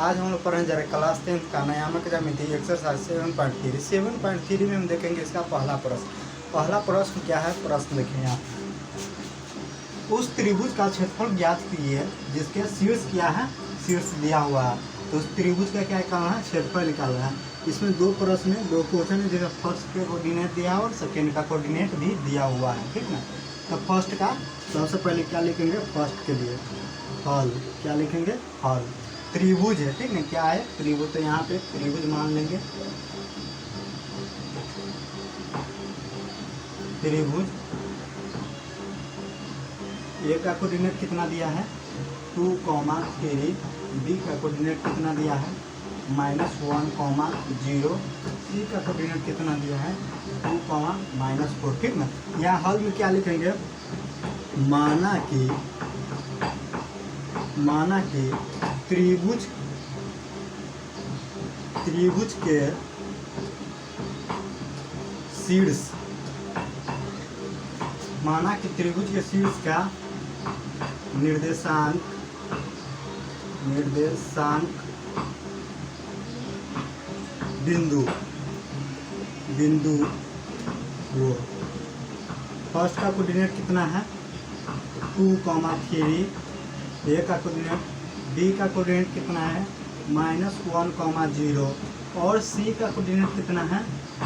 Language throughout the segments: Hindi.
आज हम लोग पढ़ने जा रहे हैं क्लास 10 का नायामक ज्यामिति एक्सरसाइज 7.3। 7.3 में हम देखेंगे इसका पहला प्रश्न। पहला प्रश्न क्या है, प्रश्न देखें यहाँ। उस त्रिभुज का क्षेत्रफल ज्ञात कीजिए जिसके शीर्ष क्या है, शीर्ष दिया हुआ है। तो उस त्रिभुज का क्या निकालना है, क्षेत्रफल निकालना है। इसमें दो प्रश्न है, दो क्वेश्चन है, जिसका फर्स्ट का कोऑर्डिनेट दिया हुआ और सेकेंड का कोऑर्डिनेट भी दिया हुआ है, ठीक ना। तो फर्स्ट का सबसे पहले क्या लिखेंगे, फर्स्ट के लिए हल क्या लिखेंगे, हल। त्रिभुज है, ठीक है, क्या है त्रिभुज, तो यहाँ पे त्रिभुज मान लेंगे। त्रिभुज ए का कोऑर्डिनेट कितना दिया है 2,3, बी का कोऑर्डिनेट कितना दिया है -1,0, सी का कोऑर्डिनेट कितना दिया है 2,-4, ठीक ना। यहाँ हल में क्या लिखेंगे, माना कि त्रिभुज के शीर्ष, माना कि त्रिभुज के शीर्ष का निर्देशांक बिंदु वो फर्स्ट का कोऑर्डिनेट कितना है 2,3, ए का कोऑर्डिनेट, बी का कोऑर्डिनेट कितना है -1,0 और सी का कोऑर्डिनेट कितना है,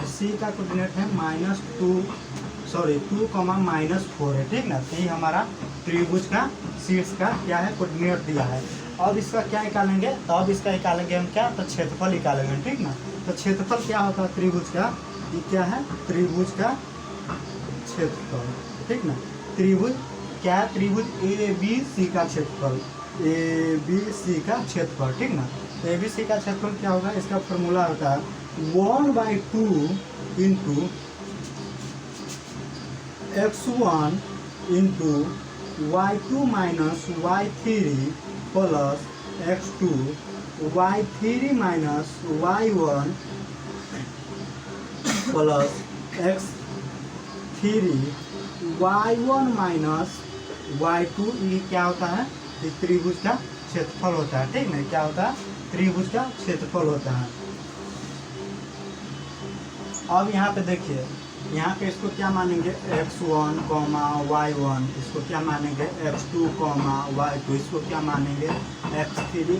सी का कोऑर्डिनेट है -2,-4 है, ठीक ना। तो ये हमारा त्रिभुज का शीर्ष का क्या है, कोऑर्डिनेट दिया है। अब इसका क्या निकालेंगे, तो अब इसका निकालेंगे हम क्या, तो क्षेत्रफल निकालेंगे, ठीक ना। तो क्षेत्रफल क्या होता है त्रिभुज का, ये क्या है त्रिभुज का क्षेत्रफल, ठीक ना। त्रिभुज क्या है, त्रिभुज ABC का क्षेत्रफल, ABC का क्षेत्रफल, ठीक ना। तो ABC का क्षेत्रफल क्या होगा, इसका फॉर्मूला होता है 1/2 into x1 into y2 minus y3 plus x2 y3 minus y1 plus x3 y1 minus y2। ये क्या होता है, ये त्रिभुज का क्षेत्रफल होता है, ठीक ना। क्या होता है, त्रिभुज का क्षेत्रफल होता है। अब यहाँ पे देखिए, यहाँ पे इसको क्या मानेंगे x1, y1, इसको क्या मानेंगे x2, y2, इसको क्या मानेंगे x3,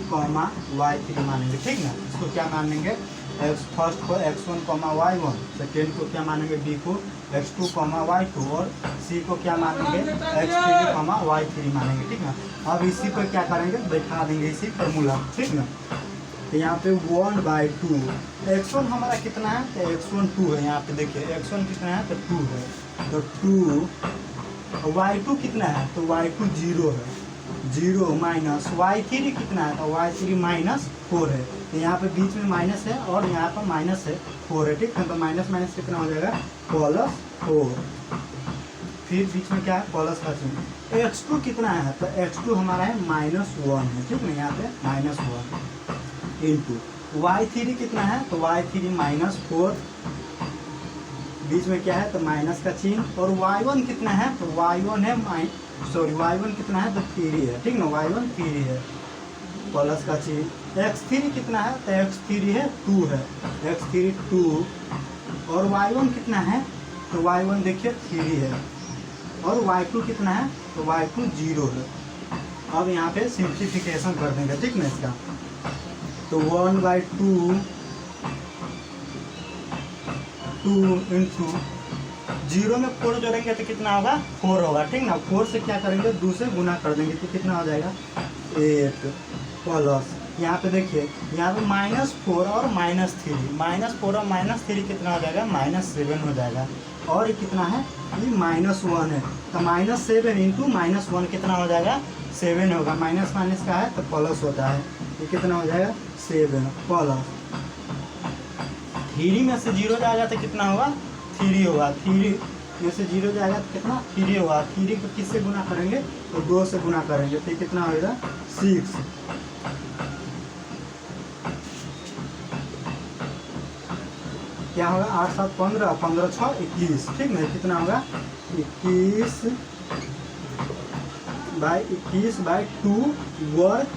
y3 मानेंगे, ठीक ना। इसको क्या मानेंगे, फर्स्ट को x1, y1, सेकेंड को क्या मानेंगे b को x2, y2 और c को क्या मानेंगे x3, y3 मानेंगे, ठीक ना। अब इसी पर क्या करेंगे, दिखा देंगे इसी फॉर्मूला, ठीक ना। तो यहाँ पे 1/2 x1 हमारा कितना है, तो x1 2 है। यहाँ पे देखिए x1 कितना है, तो 2 है, तो 2। y2 कितना है, तो y2 0 है, 0 माइनस y3 कितना है, तो y3 -4 है। तो यहाँ पे बीच में माइनस है और यहाँ पर माइनस है 4 है, ठीक है। तो माइनस माइनस कितना हो जाएगा +4, फिर बीच में क्या है प्लस का चिन्ह। x2 कितना है, तो x2 हमारा है -1 है, ठीक है। यहाँ पे -1 इंटू y3 कितना है, तो y3 -4, बीच में क्या है, तो माइनस का चिन्ह। और y1 कितना है, तो y1 है y1 कितना है, तो 3 है, ठीक ना। y1 3 है, प्लस का चिन्ह। x3 कितना है, तो x3 है 2 है, x3 2 और y1 कितना है, तो y1 देखिए 3 है और y2 कितना है, तो y2 0 है। अब यहाँ पे सिंप्लीफिकेशन कर देंगे, ठीक ना इसका। तो 1/2 2 इंटू 0 में 4 जोड़ेंगे तो कितना होगा 4 होगा, ठीक ना। 4 से क्या करेंगे, 2 से गुना कर देंगे तो कितना हो जाएगा 8 प्लस। यहाँ पे देखिए, यहाँ पे -4 और -3 और -3 कितना हो जाएगा -7 हो जाएगा। और ये कितना है, ये -1 है, तो -7 इंटू -1 कितना हो जाएगा 7 होगा। माइनस माइनस का है तो प्लस होता है, ये कितना हो जाएगा 7 प्लस 3 में से 0 जाएगा तो कितना होगा 3 होगा, 3 में से 0 जाएगा तो कितना 3 होगा। 3 को किससे गुना करेंगे, तो 2 से गुना करेंगे तो कितना होगा 6। क्या होगा 8 7 15, 15 6 21, ठीक ना। कितना होगा 21 21/2 वर्ग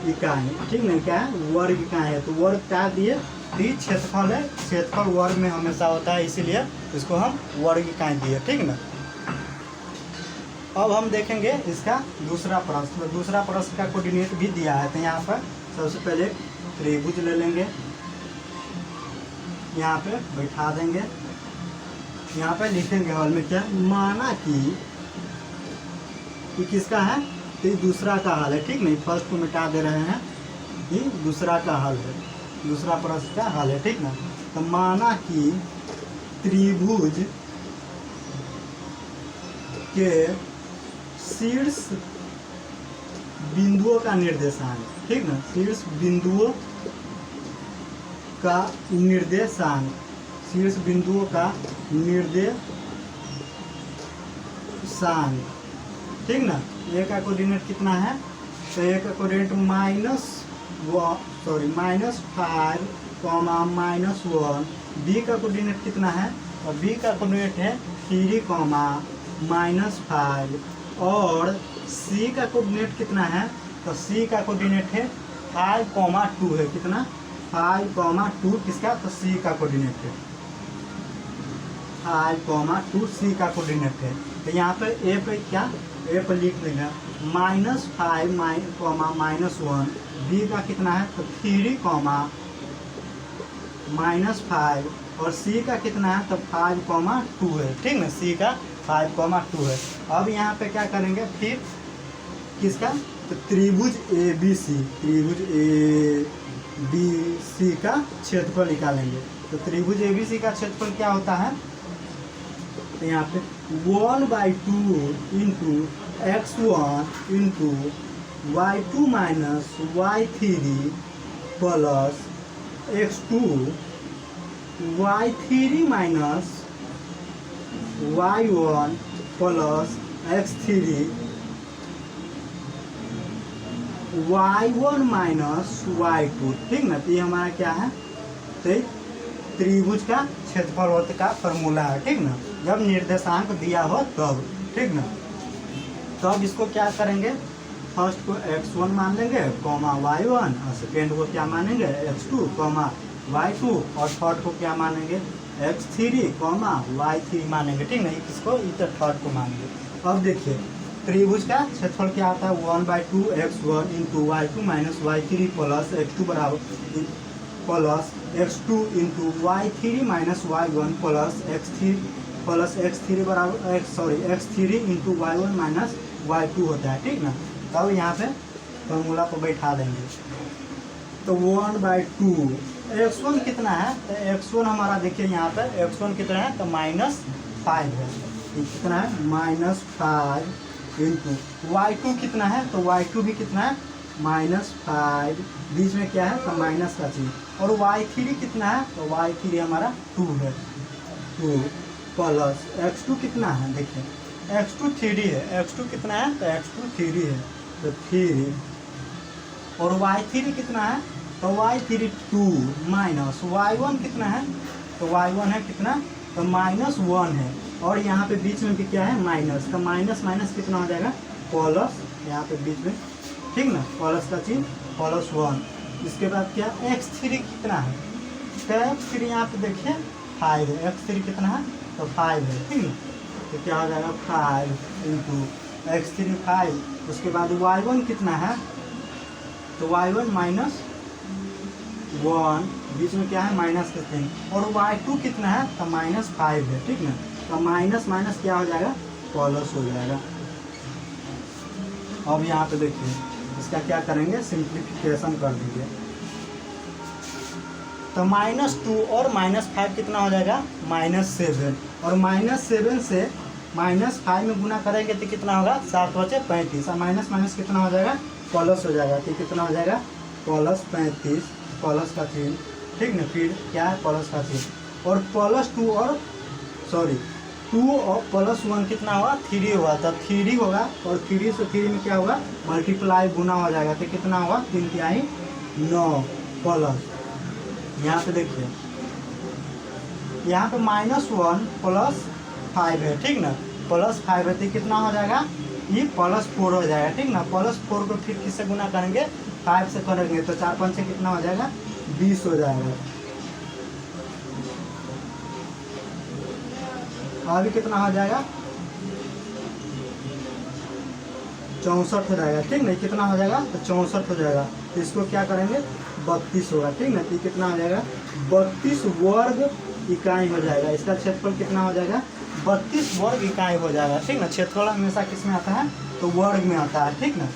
इकाई, ठीक ना, क्या है वर्ग इकाई है, तो वर्ग क्या दिए, टी क्षेत्रफल है, क्षेत्रफल वर्ग में हमेशा होता है, इसीलिए इसको हम वर्ग इकाई दिए, ठीक ना। अब हम देखेंगे इसका दूसरा प्रश्न, तो दूसरा प्रश्न का कोऑर्डिनेट भी दिया है, तो यहाँ पर सबसे पहले त्रिभुज ले लेंगे, यहाँ पे बैठा देंगे, यहाँ पे लिखेंगे हॉल में क्या, माना कि किसका है, तो दूसरा का हल है, ठीक नहीं, फर्स्ट को मिटा दे रहे हैं, ये दूसरा का हल है, दूसरा प्रश्न का हल है, ठीक ना। तो माना कि त्रिभुज के शीर्ष बिंदुओं का निर्देशांक, ठीक ना, शीर्ष बिंदुओं का निर्देशांक, शीर्ष बिंदुओं का निर्देशांक, ठीक ना। ए का कोऑर्डिनेट कितना है, तो ए का कोऑर्डिनेट -5, बी का कोऑर्डिनेट कितना है, और बी का कोऑर्डिनेट है 3, -5, और सी का कोऑर्डिनेट कितना है, तो सी का कोऑर्डिनेट है 5, 2 है, कितना 5, 2 किसका, तो सी का कोऑर्डिनेट है 5, 2 सी का कोऑर्डिनेट है। तो यहाँ पर ए पे क्या, ए पर लिख देंगे -5, -1, बी का कितना है, तो 3, -5, और सी का कितना है, तो 5, 2 है, ठीक ना, सी का 5, 2 है। अब यहाँ पे क्या करेंगे फिर किसका, तो त्रिभुज ABC, त्रिभुज ABC का क्षेत्रफल निकालेंगे। तो त्रिभुज ABC का क्षेत्रफल क्या होता है, तो यहाँ पे 1/2 into x1 into y2 minus y3 plus x2 y3 minus y1 plus x3 y1 minus y2, ठीक ना। तो ये हमारा क्या है, तो त्रिभुज का क्षेत्रफल होने का फॉर्मूला है, ठीक ना, जब निर्देशांक दिया हो तब, ठीक ना। तो अब इसको क्या करेंगे, फर्स्ट को x1 मान लेंगे कॉमा y1, और सेकेंड को क्या मानेंगे x2 कॉमा y2, और थर्ड को क्या मानेंगे x3 कॉमा y3 मानेंगे, ठीक ना, इसको इधर थर्ड को मानेंगे। अब देखिए त्रिभुज का क्षेत्रफल क्या आता है, 1/2 x1 into y2 minus y3 plus x2 बराबर plus x2 into y3 minus y1 plus x3 बराबर x3 into y1 minus y2 होता है, ठीक ना। तब यहाँ पे फॉर्मूला को बैठा देंगे, तो 1/2 x1 कितना है, तो x1 हमारा देखिए यहाँ पे x1 कितना है, तो -5 है, कितना है -5 इंटू y2 कितना है, तो y2 भी कितना है -5, बीच में क्या है, तो माइनस का चीज, और y3 कितना है, तो y3 हमारा 2 है, 2 प्लस x2 कितना है, देखिए x2 3 है, x2 कितना है, तो x2 3 है, तो 3, और y3 कितना है, तो y3 2 माइनस y1 कितना है, तो y1 है कितना, तो -1 है, और यहाँ पे बीच में भी क्या है माइनस, तो माइनस माइनस कितना हो जाएगा प्लस, यहाँ पे बीच में, ठीक ना, प्लस का चीज +1। इसके बाद क्या x3 कितना है, तो x3 यहाँ पे देखिए 5 है, x3 कितना है, तो 5 है, ठीक ना। तो क्या हो जाएगा 5 इंटू x3 5, उसके बाद y1 कितना है, तो y1 -1, बीच में क्या है माइनस का चिन्ह, और y2 कितना है, तो -5 है, ठीक ना। तो माइनस माइनस क्या हो जाएगा प्लस हो जाएगा। अब यहाँ पे देखिए इसका क्या करेंगे, सिंप्लीफिकेशन कर दीजिए, तो -2 और -5 कितना हो जाएगा -7, और -7 से -5 में गुना करेंगे तो कितना होगा 7 × 35, और माइनस माइनस कितना हो जाएगा प्लस हो जाएगा, तो कितना हो जाएगा +35 प्लस का चिन्ह, ठीक ना, फिर क्या है प्लस का चिन्ह, और +2 और 2 और +1 कितना होगा 3 होगा, तो 3 होगा, और 3 से 3 में क्या होगा मल्टीप्लाई गुना हो जाएगा, तो कितना होगा 3×3 9 प्लस, यहाँ पे देखिए यहाँ पे -1 + 5 है, ठीक ना, +5 है, तो कितना हो जाएगा ये +4 हो जाएगा, ठीक ना। +4 को फिर किससे गुना करेंगे, 5 से करेंगे, तो 4 5 से कितना हो जाएगा, 20 हो जाएगा। अभी कितना हो जाएगा, 64 हो जाएगा, ठीक ना। कितना हो जाएगा, तो 64 हो जाएगा। तो इसको क्या करेंगे, 32 होगा, ठीक ना। तो कितना हो जाएगा, 32 वर्ग इकाई हो जाएगा। इसका क्षेत्रफल कितना हो जाएगा, 32 वर्ग इकाई हो जाएगा, ठीक ना। क्षेत्रफल हमेशा किस में आता है, तो वर्ग में आता है, ठीक ना।